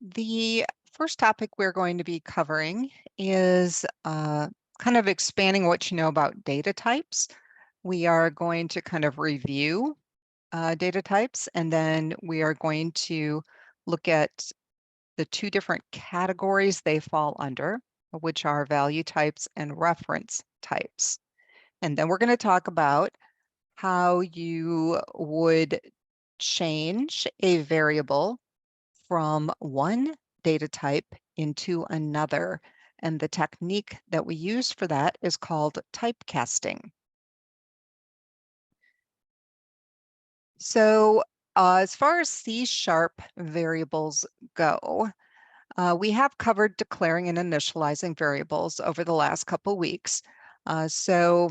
The first topic we're going to be covering is kind of expanding what you know about data types. We are going to kind of review data types, and then we are going to look at the two different categories they fall under, which are value types and reference types. And then we're going to talk about how you would change a variable from one data type into another. And the technique that we use for that is called typecasting. So as far as C# variables go, we have covered declaring and initializing variables over the last couple weeks. So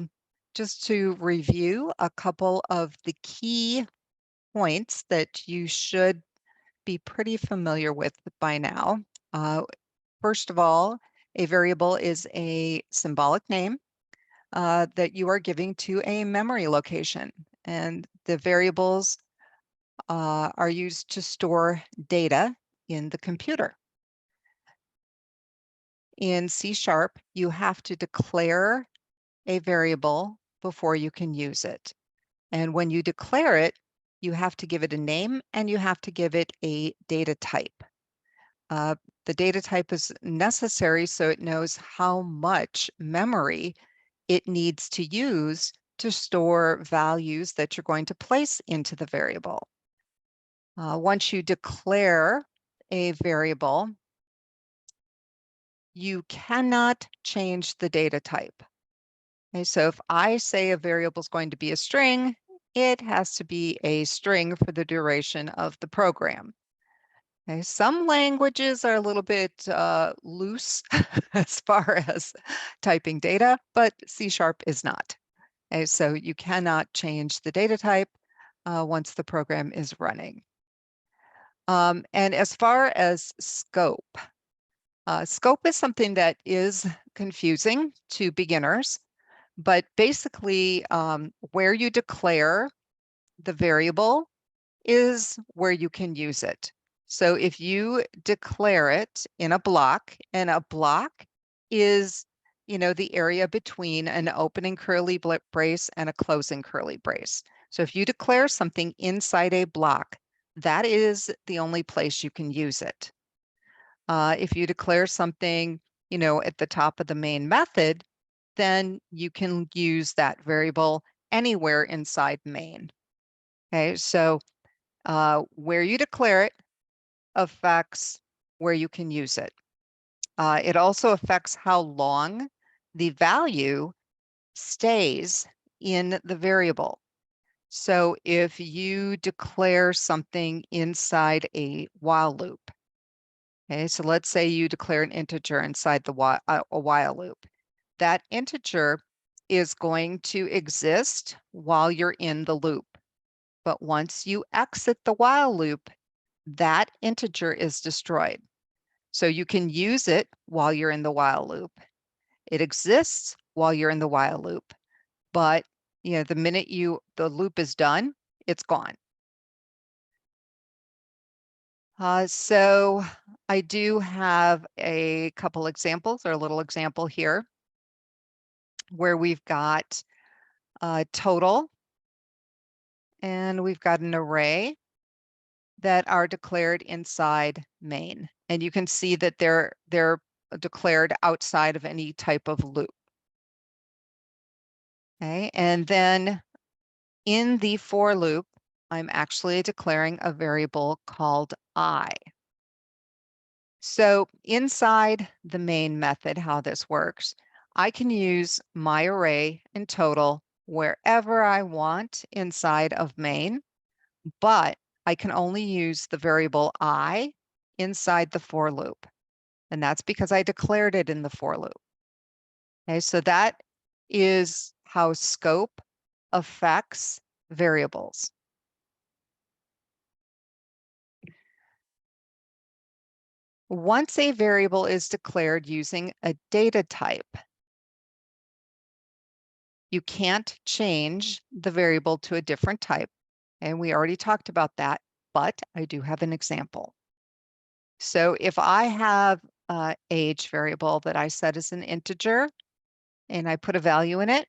just to review a couple of the key points that you should be pretty familiar with by now. First of all, a variable is a symbolic name that you are giving to a memory location. And the variables are used to store data in the computer. In C#, you have to declare a variable before you can use it. And when you declare it, you have to give it a name and you have to give it a data type. The data type is necessary so it knows how much memory it needs to use to store values that you're going to place into the variable. Once you declare a variable, you cannot change the data type. Okay, so if I say a variable is going to be a string, it has to be a string for the duration of the program. Okay, some languages are a little bit loose as far as typing data, but C# is not. Okay, so you cannot change the data type once the program is running. And as far as scope, scope is something that is confusing to beginners, but basically where you declare the variable is where you can use it. So if you declare it in a block, and a block is, the area between an opening curly brace and a closing curly brace. So if you declare something inside a block, that is the only place you can use it. If you declare something, at the top of the main method, then you can use that variable anywhere inside main. Okay, so where you declare it affects where you can use it. It also affects how long the value stays in the variable. So if you declare something inside a while loop, okay, so let's say you declare an integer inside the a while loop. That integer is going to exist while you're in the loop. But once you exit the while loop, that integer is destroyed. So you can use it while you're in the while loop. It exists while you're in the while loop, but the minute the loop is done, it's gone. So I do have a couple examples, or a little example here, where we've got total, and we've got an array that are declared inside main. And you can see that they're declared outside of any type of loop. Okay, and then in the for loop, I'm actually declaring a variable called I. So inside the main method, how this works, I can use my array and total wherever I want inside of main, but I can only use the variable I inside the for loop. And that's because I declared it in the for loop. Okay, so that is how scope affects variables. Once a variable is declared using a data type, you can't change the variable to a different type. And we already talked about that, but I do have an example. So if I have age variable that I set as an integer and I put a value in it,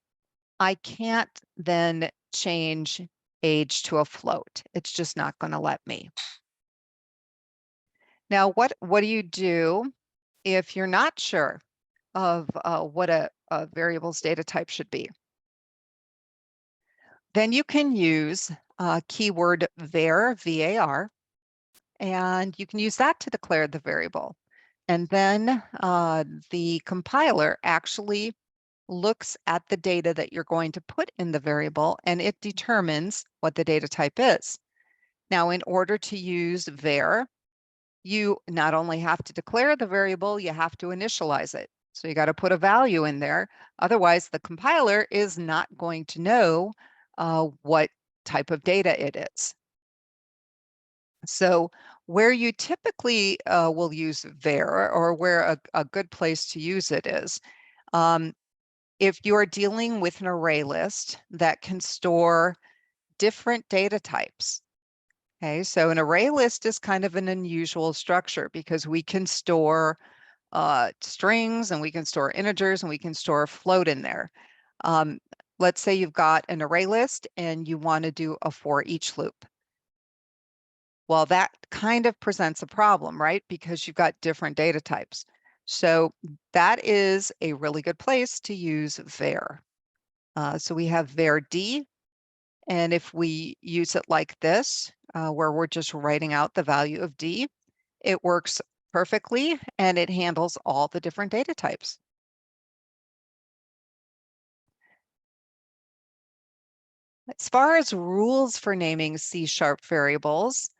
I can't then change age to a float. It's just not going to let me. Now, what do you do if you're not sure of what a variable's data type should be? Then you can use keyword var, var, and you can use that to declare the variable. And then the compiler actually looks at the data that you're going to put in the variable, and it determines what the data type is. Now, in order to use var, you not only have to declare the variable, you have to initialize it. So you got to put a value in there. Otherwise, the compiler is not going to know what type of data it is. So where you typically will use var, or where a good place to use it is, if you are dealing with an array list that can store different data types. Okay, so an array list is kind of an unusual structure because we can store strings, and we can store integers, and we can store a float in there. Let's say you've got an array list and you want to do a for each loop. Well, that kind of presents a problem, right? Because you've got different data types. So that is a really good place to use var. So we have var d, and if we use it like this, where we're just writing out the value of d, it works perfectly, and it handles all the different data types. As far as rules for naming C# variables,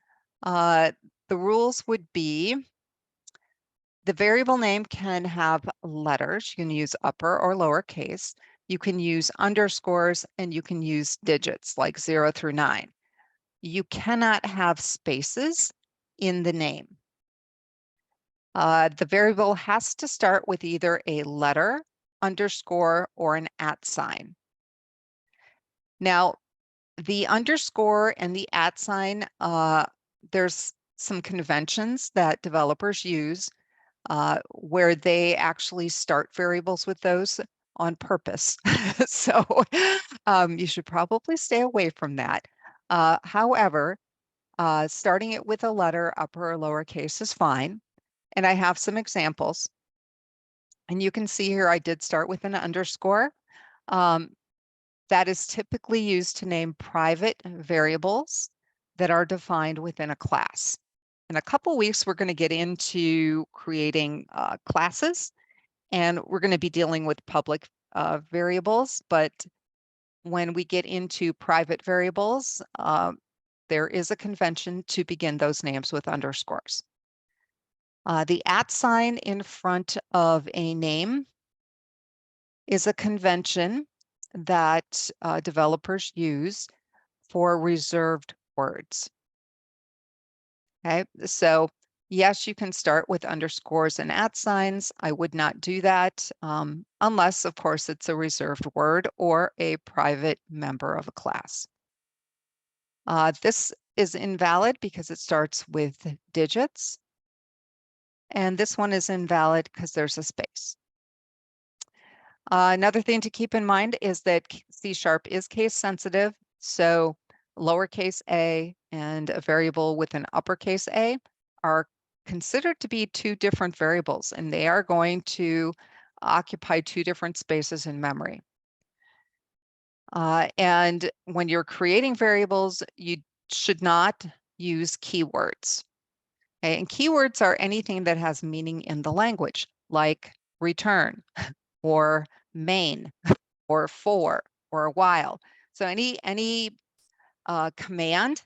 the rules would be the variable name can have letters. You can use upper or lowercase. You can use underscores, and you can use digits like 0 through 9. You cannot have spaces in the name. The variable has to start with either a letter, underscore, or an @ sign. Now, the underscore and the @ sign, there's some conventions that developers use where they actually start variables with those on purpose. So you should probably stay away from that. However, starting it with a letter, upper or lowercase, is fine. And I have some examples. And you can see here I did start with an underscore. That is typically used to name private variables that are defined within a class. In a couple weeks, we're going to get into creating classes, and we're going to be dealing with public variables. But when we get into private variables, there is a convention to begin those names with underscores. The @ sign in front of a name is a convention that developers use for reserved words. Okay, so yes, you can start with underscores and @ signs. I would not do that unless, of course, it's a reserved word or a private member of a class. This is invalid because it starts with digits. And this one is invalid because there's a space. Another thing to keep in mind is that C# is case sensitive. So lowercase a and a variable with an uppercase A are considered to be two different variables, and they are going to occupy two different spaces in memory. And when you're creating variables, you should not use keywords. Okay? And keywords are anything that has meaning in the language, like return or main or for or a while. So any command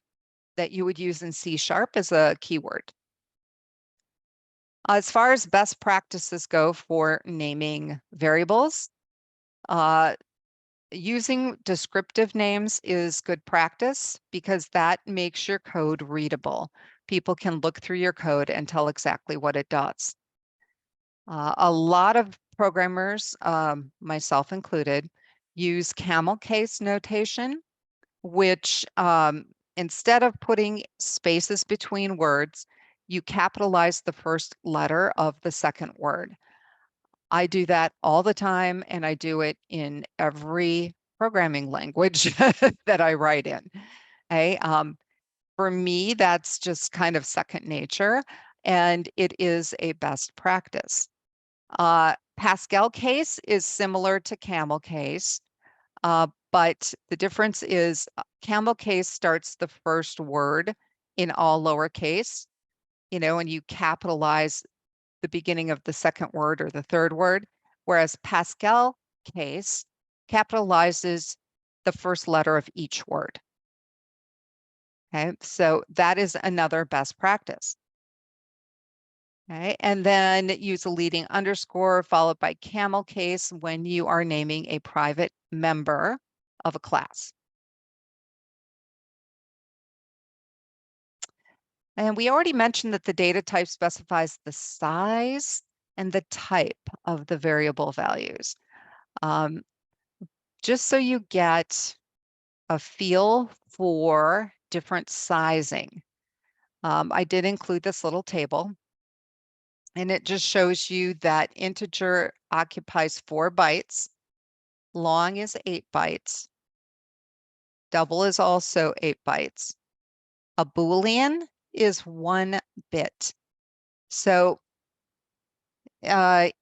that you would use in C# is a keyword. As far as best practices go for naming variables, using descriptive names is good practice because that makes your code readable. People can look through your code and tell exactly what it does. A lot of programmers, myself included, use camel case notation, which instead of putting spaces between words, you capitalize the first letter of the second word. I do that all the time, and I do it in every programming language that I write in. Okay. For me, that's just kind of second nature, and it is a best practice. Pascal case is similar to camel case, but the difference is camel case starts the first word in all lowercase, and you capitalize the beginning of the second word or the third word, whereas Pascal case capitalizes the first letter of each word. Okay, so that is another best practice. Okay, and then use a leading underscore followed by camel case when you are naming a private member of a class. And we already mentioned that the data type specifies the size and the type of the variable values. Just so you get a feel for different sizing, I did include this little table, and it just shows you that integer occupies 4 bytes, long is 8 bytes, double is also 8 bytes. A Boolean is 1 bit. So a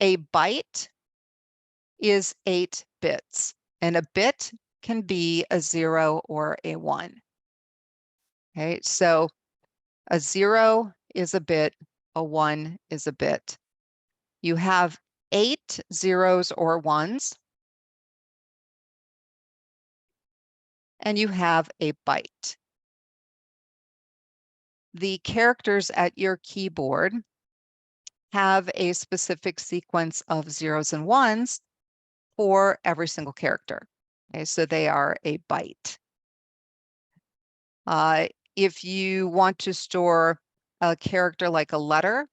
byte is 8 bits, and a bit can be a 0 or a 1. Okay, so a 0 is a bit, a 1 is a bit. You have 8 zeros or ones, and you have a byte. The characters at your keyboard have a specific sequence of zeros and ones for every single character. Okay, so they are a byte. If you want to store a character like a letter,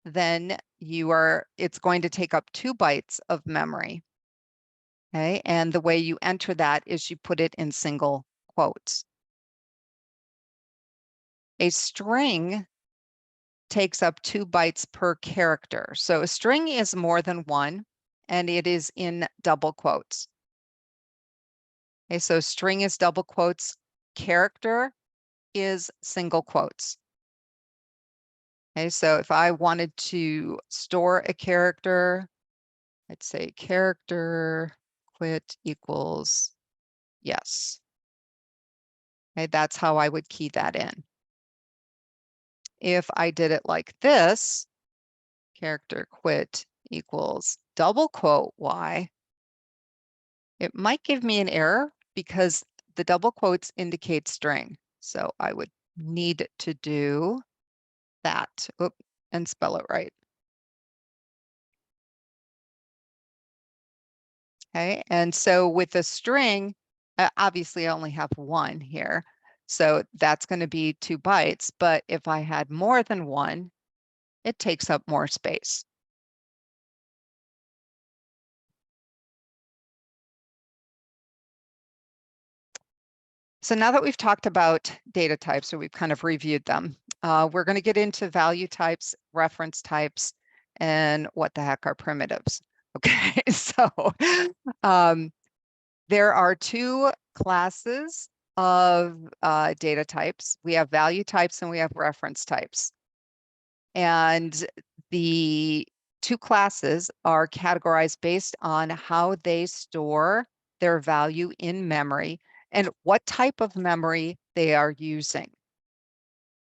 then it's going to take up 2 bytes of memory. Okay, and the way you enter that is you put it in single quotes. A string takes up 2 bytes per character. So a string is more than one, and it is in double quotes. Okay, so string is double quotes, character is single quotes. Okay, so if I wanted to store a character, I'd say character quit equals yes. Okay, that's how I would key that in. If I did it like this, character quit equals double quote y, it might give me an error because the double quotes indicate string. So I would need to do that and spell it right. Okay, and so with a string, obviously I only have one here. So that's going to be 2 bytes, but if I had more than one, it takes up more space. So now that we've talked about data types, or we've kind of reviewed them, we're going to get into value types, reference types, and what the heck are primitives. Okay, so there are 2 classes of data types. We have value types and we have reference types. And the 2 classes are categorized based on how they store their value in memory and what type of memory they are using.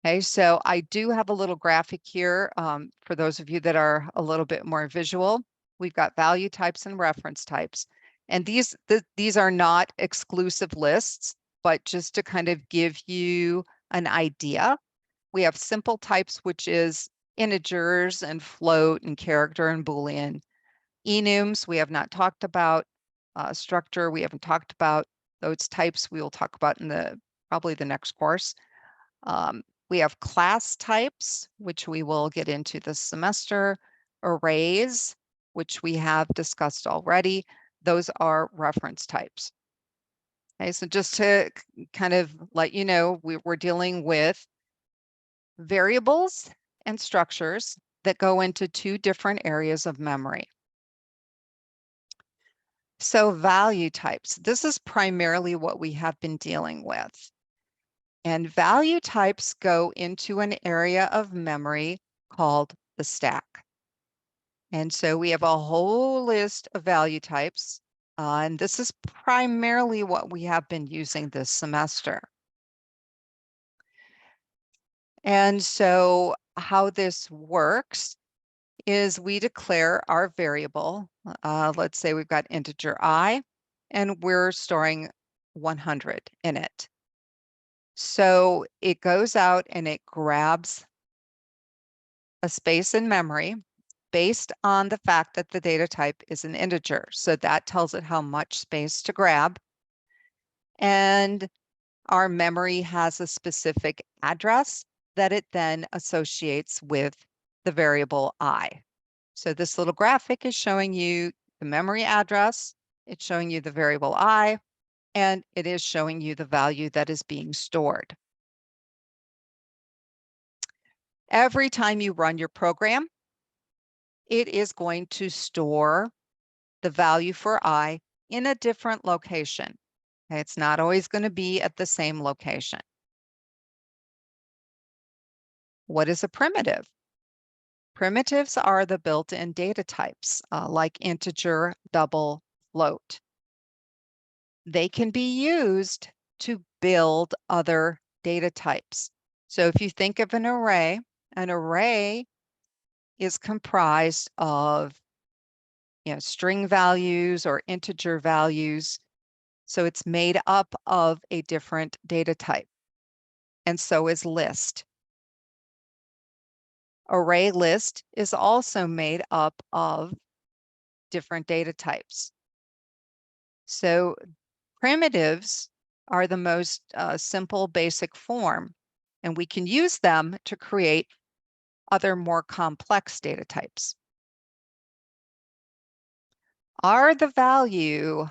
Okay, so I do have a little graphic here for those of you that are a little bit more visual. We've got value types and reference types. And these are not exclusive lists, but just to kind of give you an idea. We have simple types, which is integers and float and character and Boolean. Enums, we have not talked about. Structure, we haven't talked about. Those types we will talk about in probably the next course. We have class types, which we will get into this semester. Arrays, which we have discussed already. Those are reference types. Okay, so just to kind of let you know, we're dealing with variables and structures that go into two different areas of memory. So value types, this is primarily what we have been dealing with. And value types go into an area of memory called the stack. And so we have a whole list of value types, and this is primarily what we have been using this semester. And so how this works is we declare our variable. Let's say we've got integer I, and we're storing 100 in it. So it goes out and it grabs a space in memory based on the fact that the data type is an integer. So that tells it how much space to grab. And our memory has a specific address that it then associates with the variable I. So this little graphic is showing you the memory address, it's showing you the variable I, and it is showing you the value that is being stored. Every time you run your program, it is going to store the value for I in a different location. Okay, it's not always going to be at the same location. What is a primitive? Primitives are the built-in data types, like integer, double, float. They can be used to build other data types. So if you think of an array is comprised of string values or integer values. So it's made up of a different data type. And so is list. Array list is also made up of different data types. So primitives are the most simple, basic form, and we can use them to create other more complex data types. Are the value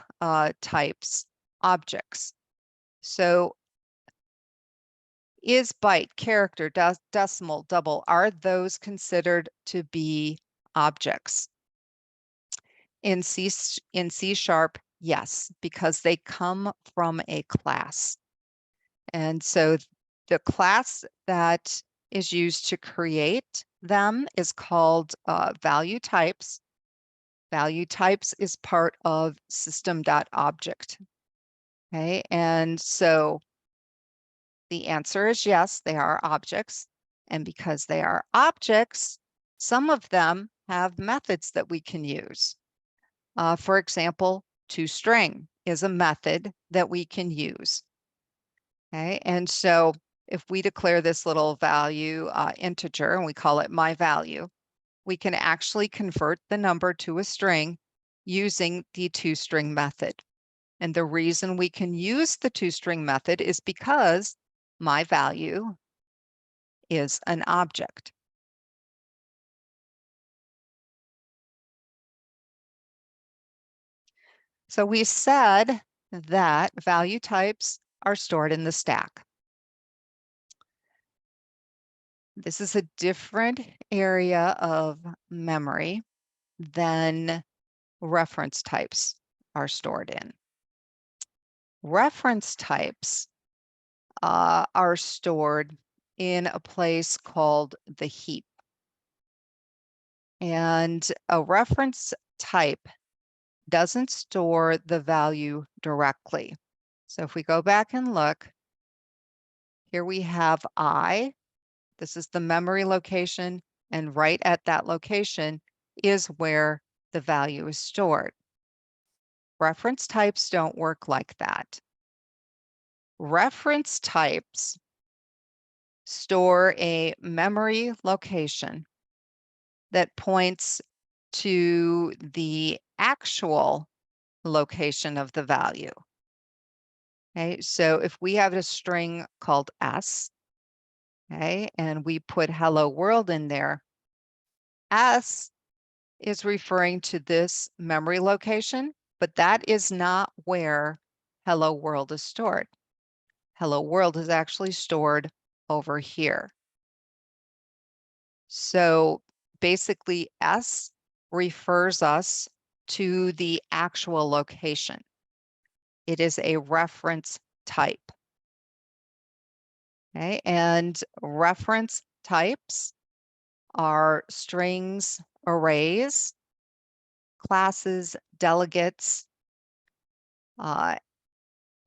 types objects? So is byte, character, decimal, double, are those considered to be objects? In C Sharp, yes, because they come from a class. And so the class that is used to create them is called value types. Value types is part of system.object. Okay, and so the answer is yes, they are objects. And because they are objects, some of them have methods that we can use. For example, toString is a method that we can use. Okay, and so if we declare this little value integer and we call it my value, we can actually convert the number to a string using the toString method. And the reason we can use the toString method is because my value is an object. So we said that value types are stored in the stack. This is a different area of memory than reference types are stored in. Reference types are stored in a place called the heap. And a reference type doesn't store the value directly. So if we go back and look, here we have I. This is the memory location, and right at that location is where the value is stored. Reference types don't work like that. Reference types store a memory location that points to the actual location of the value. Okay, so if we have a string called S, okay, and we put hello world in there, S is referring to this memory location, but that is not where hello world is stored. Hello world is actually stored over here. So basically, S refers us to the actual location. It is a reference type. Okay, and reference types are strings, arrays, classes, delegates, uh,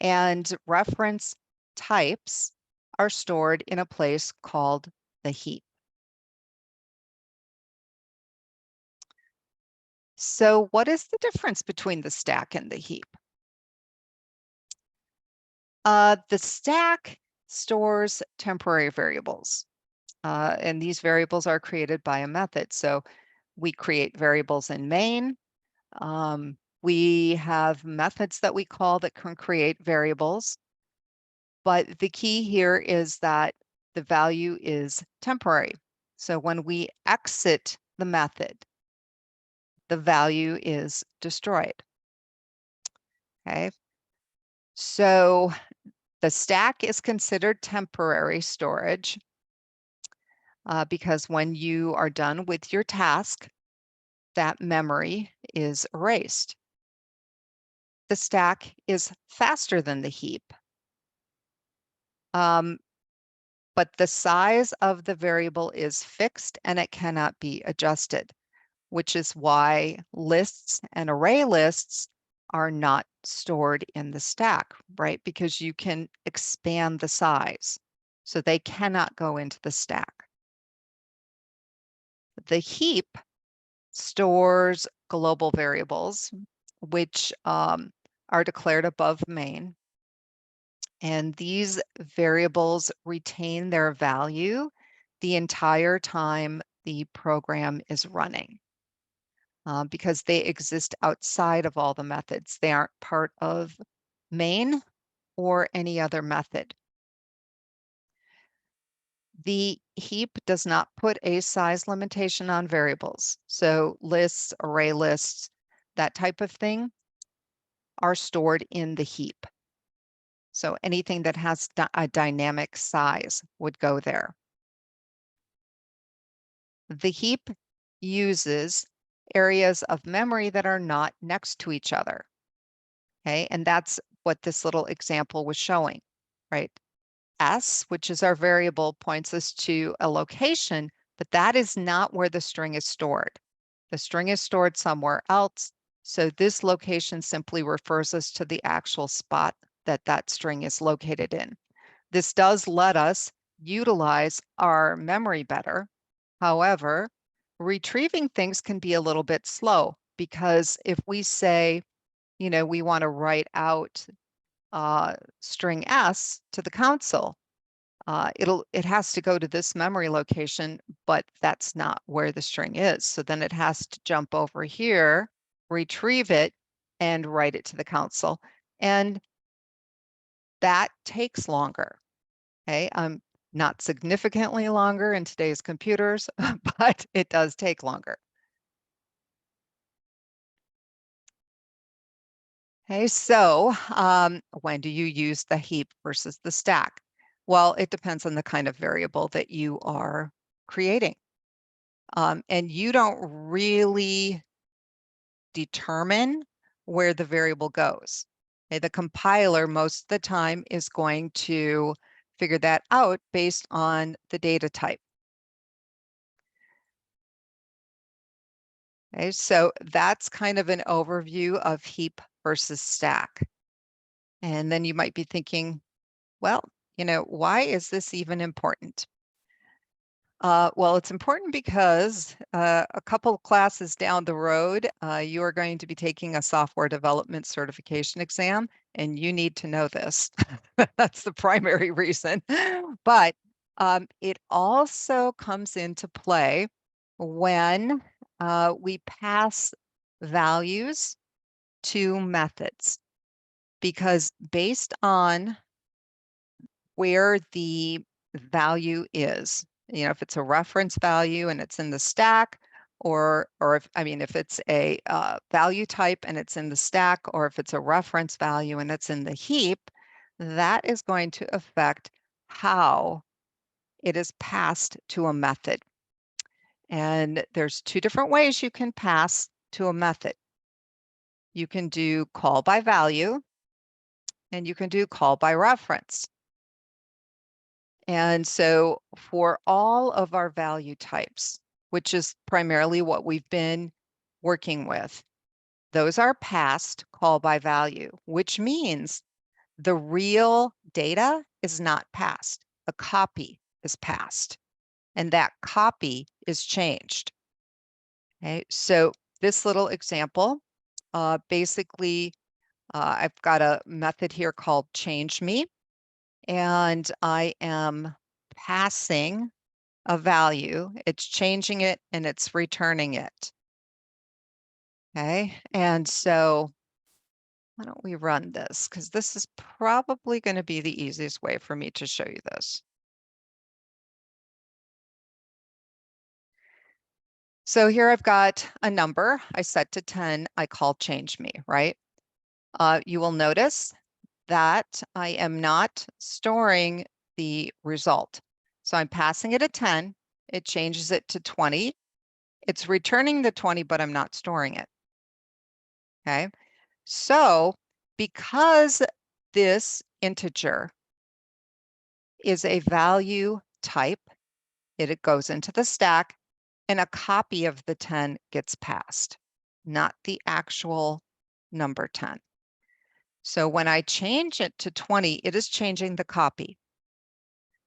and reference types are stored in a place called the heap. So what is the difference between the stack and the heap? The stack stores temporary variables, and these variables are created by a method. So we create variables in main. We have methods that we call that can create variables. But the key here is that the value is temporary. So when we exit the method, the value is destroyed. Okay. So the stack is considered temporary storage because when you are done with your task, that memory is erased. The stack is faster than the heap, but the size of the variable is fixed and it cannot be adjusted, which is why lists and array lists are not stored in the stack, right? Because you can expand the size, so they cannot go into the stack. The heap stores global variables, which are declared above main. And these variables retain their value the entire time the program is running because they exist outside of all the methods. They aren't part of main or any other method. The heap does not put a size limitation on variables. So lists, array lists, that type of thing are stored in the heap. So anything that has a dynamic size would go there. The heap uses areas of memory that are not next to each other. Okay, and that's what this little example was showing, right? S, which is our variable, points us to a location, but that is not where the string is stored. The string is stored somewhere else. So this location simply refers us to the actual spot that that string is located in. This does let us utilize our memory better. However, retrieving things can be a little bit slow because if we say, you know, we want to write out string S to the console, it has to go to this memory location, but that's not where the string is. So then it has to jump over here, retrieve it, and write it to the console. And that takes longer. Okay, not significantly longer in today's computers, but it does take longer. Okay, so when do you use the heap versus the stack? Well, it depends on the kind of variable that you are creating. And you don't really determine where the variable goes. Okay, the compiler most of the time is going to figure that out based on the data type. Okay, so that's kind of an overview of heap versus stack. And then you might be thinking, well, you know, why is this even important? Well, it's important because a couple of classes down the road, you are going to be taking a software development certification exam, and you need to know this. That's the primary reason. But it also comes into play when we pass values to methods, because based on where the value is, you know, if it's a reference value and it's in the stack, or if, I mean, if it's a value type and it's in the stack, or if it's a reference value and it's in the heap, that is going to affect how it is passed to a method. And there's two different ways you can pass to a method. You can do call by value, and you can do call by reference. And so for all of our value types, which is primarily what we've been working with, those are passed call by value, which means the real data is not passed. A copy is passed, and that copy is changed. Okay, so this little example, basically, I've got a method here called change me, and I am passing a value. It's changing it and it's returning it. Okay, and so why don't we run this? Because this is probably going to be the easiest way for me to show you this. So here I've got a number I set to 10, I call change me, right? You will notice that I am not storing the result. So I'm passing it a 10, it changes it to 20. It's returning the 20, but I'm not storing it. Okay, so because this integer is a value type, it goes into the stack, and a copy of the 10 gets passed, not the actual number 10. So when I change it to 20, it is changing the copy.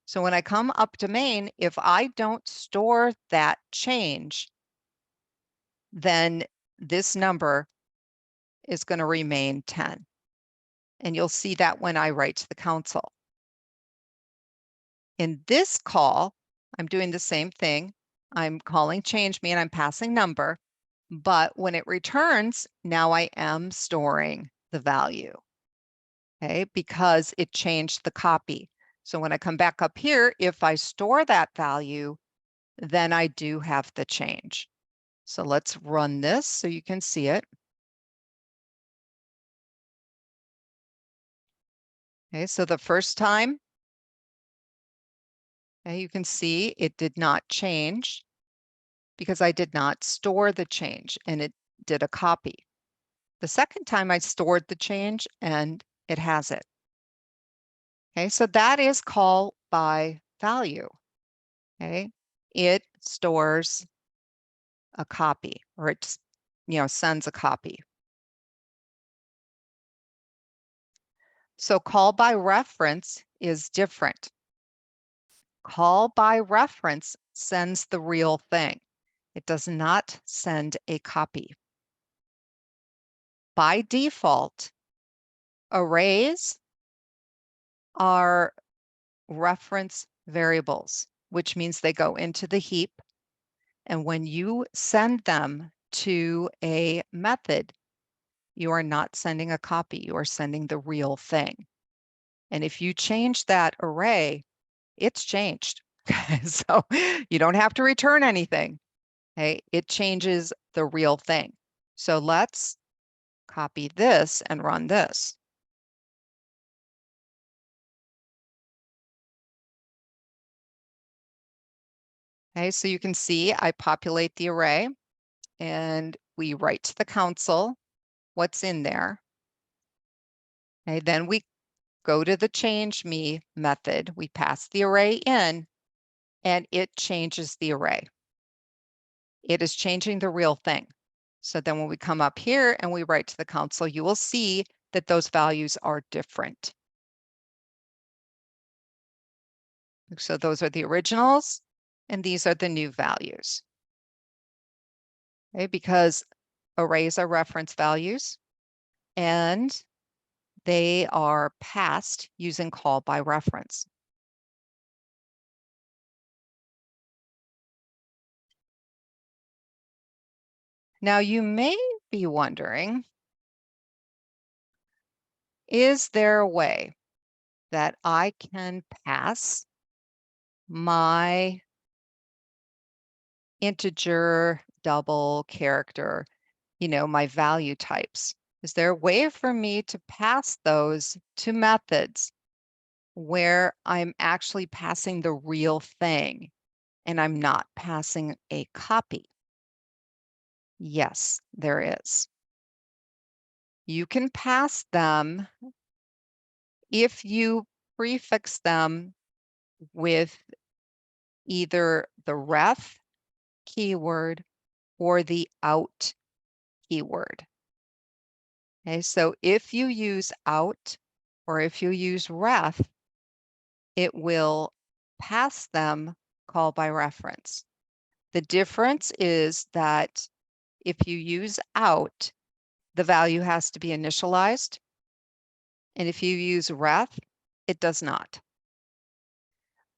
So when I come up to main, if I don't store that change, then this number is going to remain 10. And you'll see that when I write to the console. In this call, I'm doing the same thing. I'm calling change me and I'm passing number. But when it returns, now I am storing the value, okay, because it changed the copy. So when I come back up here, if I store that value, then I do have the change. So let's run this so you can see it. Okay, so the first time, okay, you can see it did not change because I did not store the change and it did a copy. The second time I stored the change and it has it. Okay, so that is call by value. Okay, it stores a copy, or it sends a copy. So call by reference is different. Call by reference sends the real thing. It does not send a copy. By default, arrays are reference variables, which means they go into the heap. And when you send them to a method, you are not sending a copy, you are sending the real thing. And if you change that array, it's changed. So you don't have to return anything. Okay, it changes the real thing. So let's copy this and run this. Okay, so you can see I populate the array and we write to the console what's in there. Okay, then we go to the change me method. We pass the array in and it changes the array. It is changing the real thing. So then when we come up here and we write to the console, you will see that those values are different. So those are the originals and these are the new values. Okay, because arrays are reference values and they are passed using call by reference. Now you may be wondering, is there a way that I can pass my integer, double, character, my value types? Is there a way for me to pass those to methods where I'm actually passing the real thing and I'm not passing a copy? Yes, there is. You can pass them if you prefix them with either the ref keyword or the out keyword. Okay, so if you use out or if you use ref, it will pass them call by reference. The difference is that if you use out, the value has to be initialized. And if you use ref, it does not.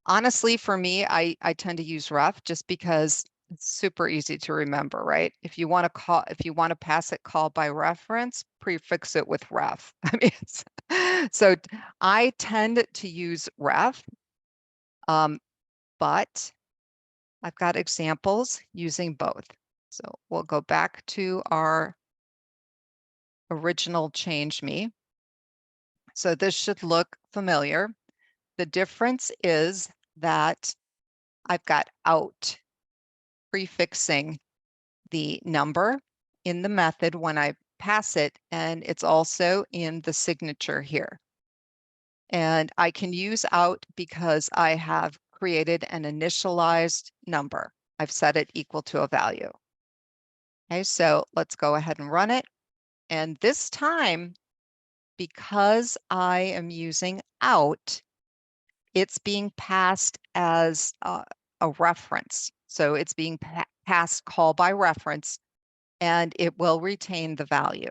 Honestly, for me, I tend to use ref just because it's super easy to remember, right? If you want to pass it call by reference, prefix it with ref. I mean, so I tend to use ref, but I've got examples using both. So we'll go back to our original change me. So this should look familiar. The difference is that I've got out prefixing the number in the method when I pass it, and it's also in the signature here. And I can use out because I have created an initialized number. I've set it equal to a value. Okay, so let's go ahead and run it. And this time, because I am using out, it's being passed as a reference. So it's being passed call by reference, and it will retain the value.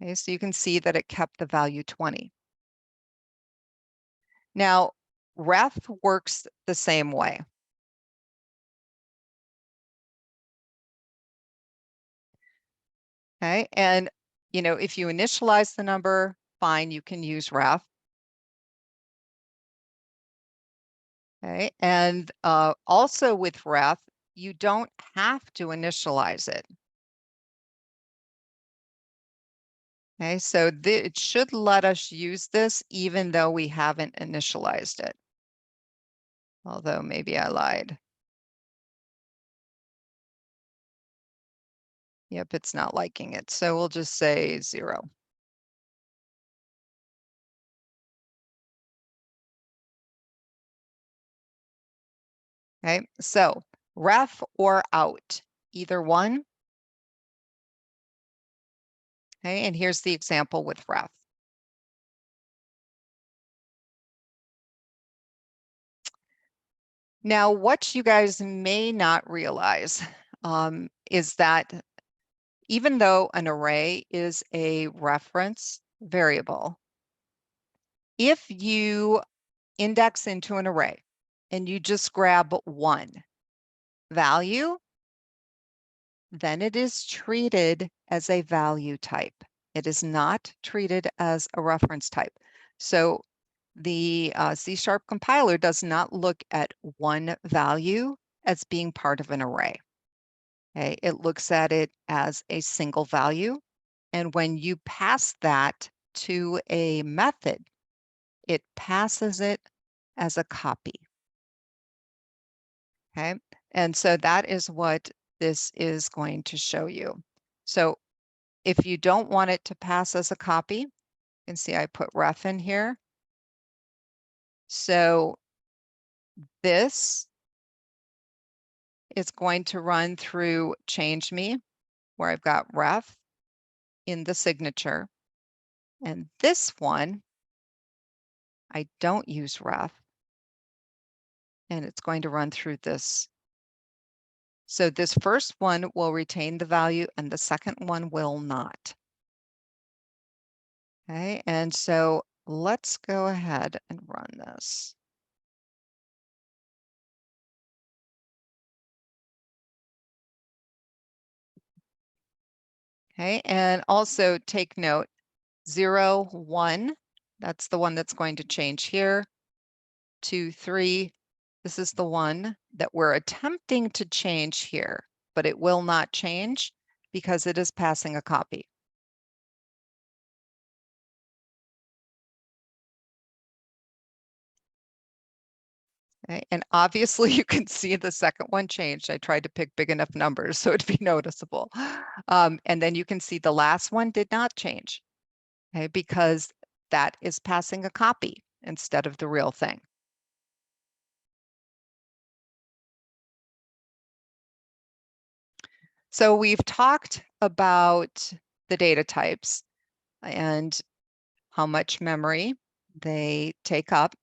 Okay, so you can see that it kept the value 20. Now, ref works the same way. Okay, and if you initialize the number, fine, you can use ref. Okay, and also with ref, you don't have to initialize it. Okay, so it should let us use this even though we haven't initialized it. Although maybe I lied. Yep, it's not liking it. So we'll just say 0. Okay, so ref or out, either one. Okay, and here's the example with ref. Now, what you guys may not realize is that even though an array is a reference variable, if you index into an array and you just grab one value, then it is treated as a value type. It is not treated as a reference type. So the C# compiler does not look at one value as being part of an array. Okay, it looks at it as a single value. And when you pass that to a method, it passes it as a copy. Okay, and so that is what this is going to show you. So if you don't want it to pass as a copy, you can see I put ref in here. So this is going to run through change me, where I've got ref in the signature. And this one, I don't use ref. And it's going to run through this. So this first one will retain the value and the second one will not. Okay, and so let's go ahead and run this. Okay, and also take note, 0, 1, that's the one that's going to change here. 2, 3, this is the one that we're attempting to change here, but it will not change because it is passing a copy. Okay, and obviously you can see the second one changed. I tried to pick big enough numbers so it'd be noticeable. And then you can see the last one did not change, okay, because that is passing a copy instead of the real thing. So we've talked about the data types and how much memory they take up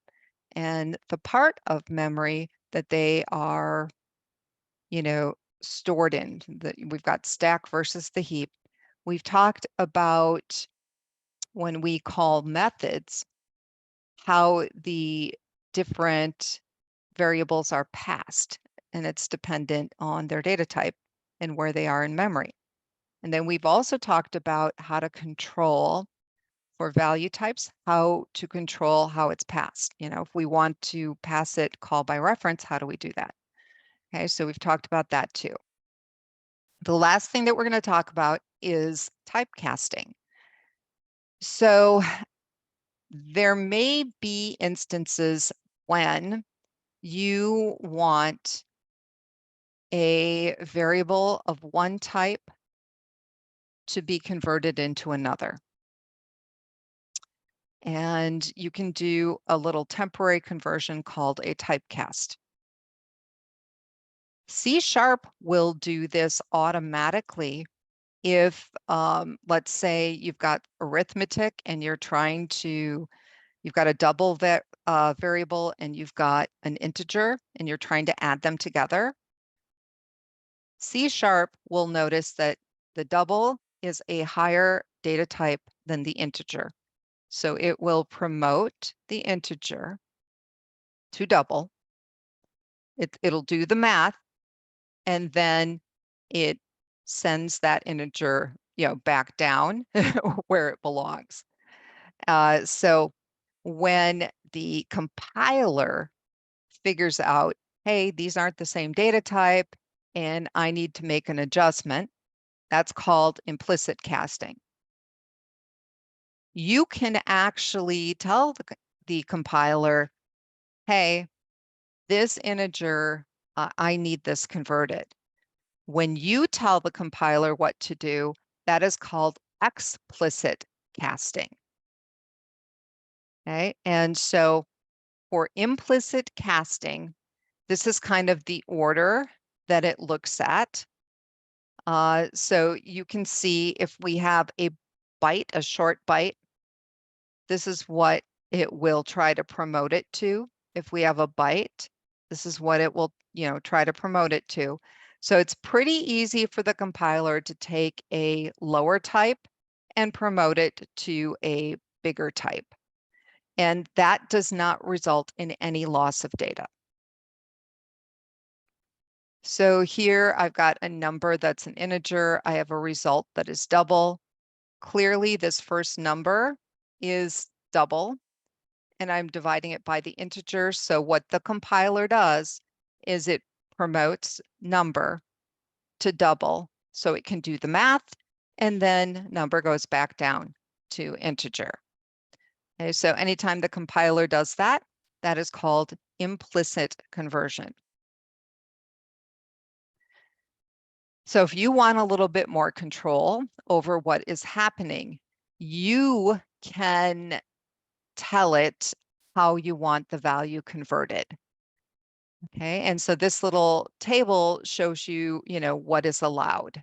and the part of memory that they are, stored in. We've got stack versus the heap. We've talked about when we call methods, how the different variables are passed, and it's dependent on their data type and where they are in memory. And then we've also talked about how to control for value types, how to control how it's passed. If we want to pass it call by reference, how do we do that? Okay, so we've talked about that too. The last thing that we're going to talk about is typecasting. So there may be instances when you want a variable of one type to be converted into another. And you can do a little temporary conversion called a typecast. C# will do this automatically if, let's say you've got arithmetic and you've got a double variable and you've got an integer and you're trying to add them together. C# will notice that the double is a higher data type than the integer. So it will promote the integer to double. It'll do the math and then it sends that integer, back down where it belongs. So when the compiler figures out, hey, these aren't the same data type, and I need to make an adjustment, that's called implicit casting. You can actually tell the compiler, hey, this integer, I need this converted. When you tell the compiler what to do, that is called explicit casting. Okay, and so for implicit casting, this is kind of the order that it looks at. So you can see if we have a byte, a short byte, this is what it will try to promote it to. If we have a byte, this is what it will, try to promote it to. So it's pretty easy for the compiler to take a lower type and promote it to a bigger type. And that does not result in any loss of data. So here I've got a number that's an integer. I have a result that is double. Clearly, this first number is double, and I'm dividing it by the integer. So what the compiler does is it promotes number to double so it can do the math, and then number goes back down to integer. Okay, so anytime the compiler does that, that is called implicit conversion. So if you want a little bit more control over what is happening, you can tell it how you want the value converted. Okay, and so this little table shows you, what is allowed.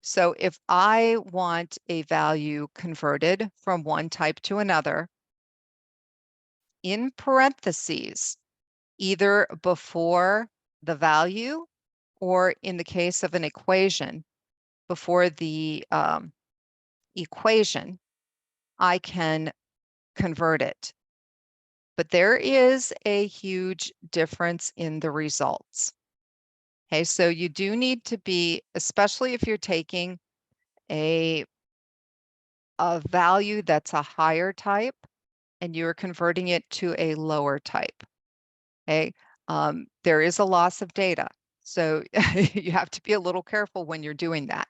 So if I want a value converted from one type to another, in parentheses, either before the value or in the case of an equation, before the equation, I can convert it. But there is a huge difference in the results. Okay, so you do need to be, especially if you're taking a value that's a higher type and you're converting it to a lower type. Okay, there is a loss of data. So you have to be a little careful when you're doing that.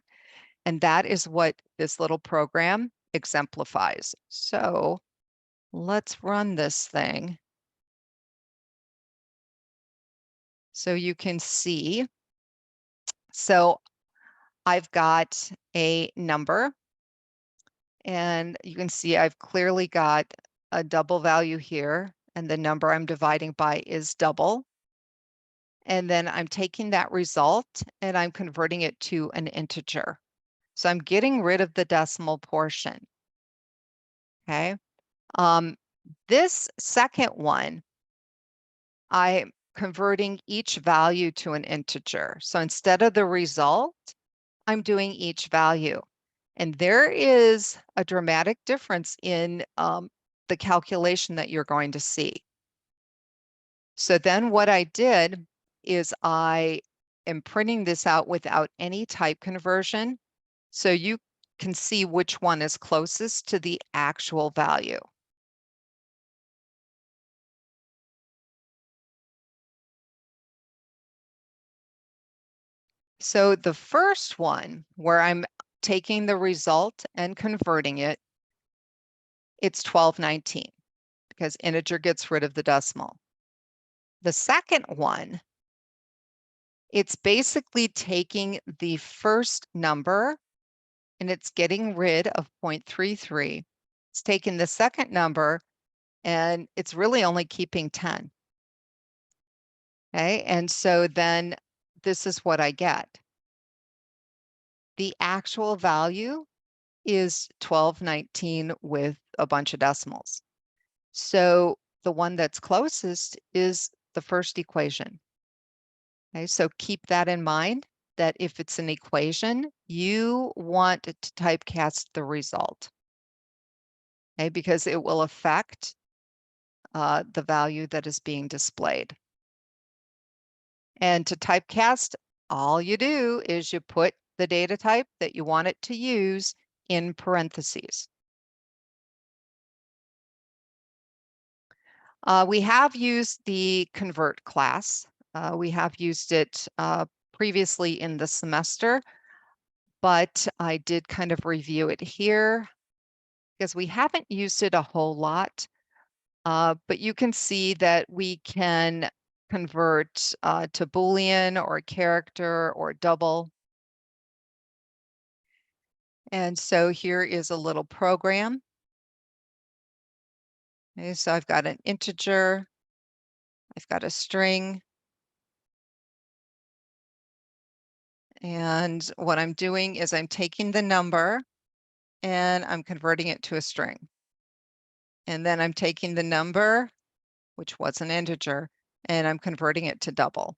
And that is what this little program exemplifies. So Let's run this thing so you can see. So I've got a number, and you can see I've clearly got a double value here, and the number I'm dividing by is double. And then I'm taking that result and I'm converting it to an integer. So I'm getting rid of the decimal portion. Okay. This second one, I'm converting each value to an integer. So instead of the result, I'm doing each value. And there is a dramatic difference in the calculation that you're going to see. So then what I did is I am printing this out without any type conversion, so you can see which one is closest to the actual value. So the first one, where I'm taking the result and converting it, it's 1219 because integer gets rid of the decimal. The second one, it's basically taking the first number and it's getting rid of 0.33. It's taking the second number and it's really only keeping 10. Okay, and so then this is what I get. The actual value is 1219 with a bunch of decimals. So the one that's closest is the first equation. Okay, so keep that in mind, that if it's an equation, you want to typecast the result. Okay, because it will affect the value that is being displayed. And to typecast, all you do is you put the data type that you want it to use in parentheses. We have used the convert class. We have used it previously in the semester, but I did kind of review it here because we haven't used it a whole lot. But you can see that we can convert to Boolean or character or double. And so here is a little program. Okay, so I've got an integer, I've got a string, and what I'm doing is I'm taking the number and I'm converting it to a string. And then I'm taking the number, which was an integer, and I'm converting it to double.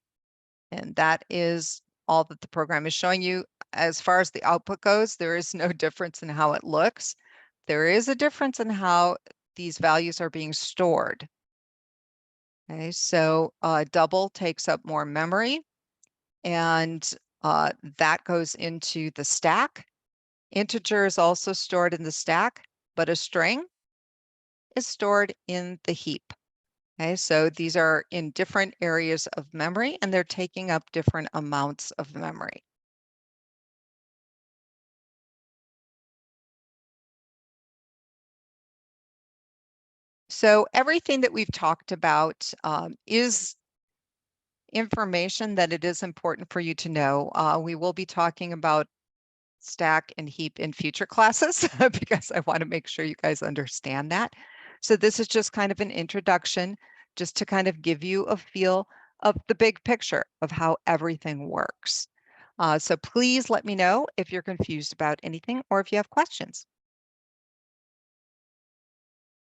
And that is all that the program is showing you. As far as the output goes, there is no difference in how it looks. There is a difference in how these values are being stored. Okay, so double takes up more memory, and that goes into the stack. Integer is also stored in the stack, but a string is stored in the heap. Okay, so these are in different areas of memory, and they're taking up different amounts of memory. So everything that we've talked about is information that it is important for you to know. We will be talking about stack and heap in future classes because I want to make sure you guys understand that. So this is just kind of an introduction, just to kind of give you a feel of the big picture of how everything works. So please let me know if you're confused about anything or if you have questions.